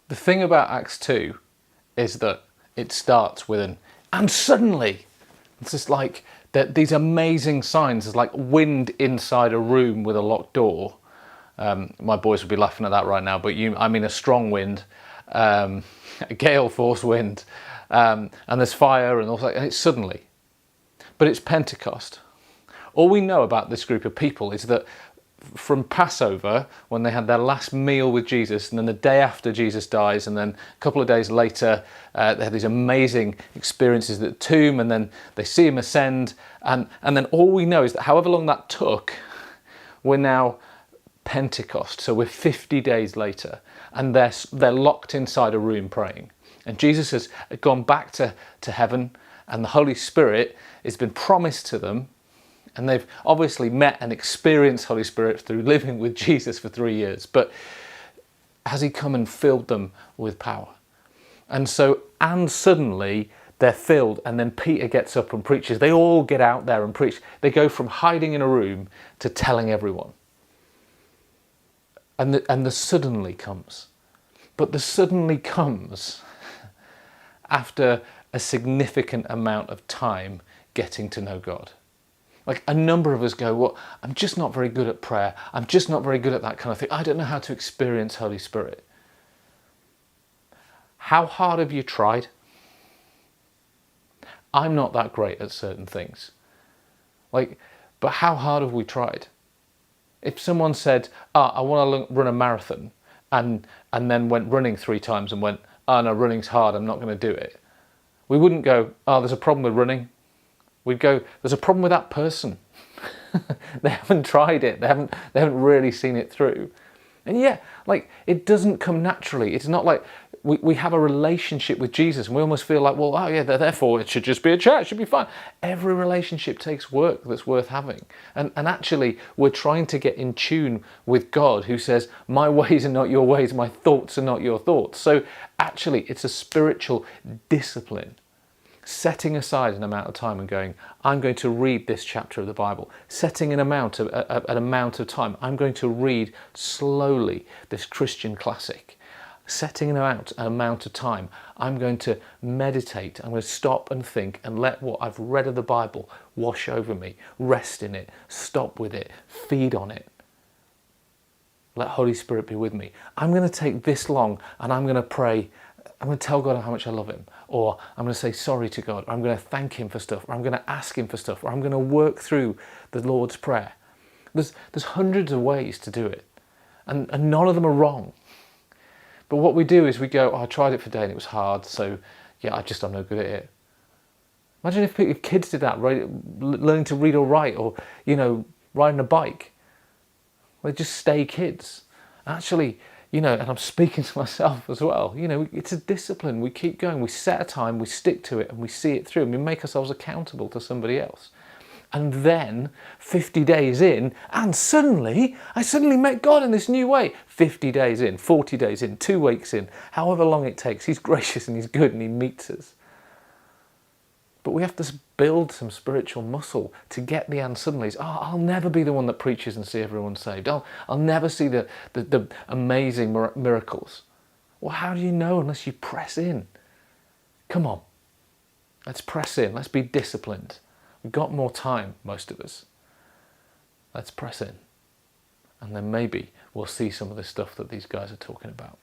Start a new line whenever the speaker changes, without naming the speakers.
The thing about Acts 2 is that it starts with and suddenly, it's just like these amazing signs. There's like wind inside a room with a locked door. My boys would be laughing at that right now, but I mean a strong wind, a gale force wind, and there's fire and all that, and it's suddenly. But it's Pentecost. All we know about this group of people is that from Passover, when they had their last meal with Jesus, and then the day after Jesus dies, and then a couple of days later, they had these amazing experiences at the tomb, and then they see him ascend, and then all we know is that however long that took, we're now Pentecost, so we're 50 days later, and they're locked inside a room praying. And Jesus has gone back to heaven, and the Holy Spirit has been promised to them. And they've obviously met and experienced Holy Spirit through living with Jesus for 3 years. But has he come and filled them with power? And suddenly they're filled, and then Peter gets up and preaches. They all get out there and preach. They go from hiding in a room to telling everyone. And the suddenly comes. But the suddenly comes after a significant amount of time getting to know God. Like a number of us go, well, I'm just not very good at prayer. I'm just not very good at that kind of thing. I don't know how to experience Holy Spirit. How hard have you tried? I'm not that great at certain things. But how hard have we tried? If someone said, I want to run a marathon, and then went running 3 times and went, oh no, running's hard, I'm not going to do it. We wouldn't go, oh, there's a problem with running. We'd go, there's a problem with that person. They haven't tried it. They haven't really seen it through. And yeah, it doesn't come naturally. It's not like we have a relationship with Jesus and we almost feel like, well, oh yeah, therefore it should just be a chat, it should be fine. Every relationship takes work that's worth having. And actually, we're trying to get in tune with God, who says, my ways are not your ways, my thoughts are not your thoughts. So actually, it's a spiritual discipline. Setting aside an amount of time and going, I'm going to read this chapter of the Bible. Setting an amount of time. I'm going to read slowly this Christian classic. Setting an amount of time. I'm going to meditate. I'm going to stop and think and let what I've read of the Bible wash over me. Rest in it. Stop with it. Feed on it. Let Holy Spirit be with me. I'm going to take this long and I'm going to pray. I'm going to tell God how much I love him, or I'm going to say sorry to God, or I'm going to thank him for stuff, or I'm going to ask him for stuff, or I'm going to work through the Lord's Prayer. There's hundreds of ways to do it, and none of them are wrong. But what we do is we go, oh, I tried it for a day and it was hard, so yeah, I'm no good at it. Imagine if kids did that, right? Learning to read or write, or, riding a bike. They just stay kids. Actually, and I'm speaking to myself as well, it's a discipline. We keep going, we set a time, we stick to it, and we see it through, and we make ourselves accountable to somebody else. And then 50 days in, and I suddenly met God in this new way. 50 days in, 40 days in, 2 weeks in, however long it takes, he's gracious and he's good and he meets us. But we have to build some spiritual muscle to get the and suddenlies. Oh, I'll never be the one that preaches and see everyone saved. I'll never see the amazing miracles. Well, how do you know unless you press in? Come on, let's press in. Let's be disciplined. We've got more time, most of us. Let's press in. And then maybe we'll see some of the stuff that these guys are talking about.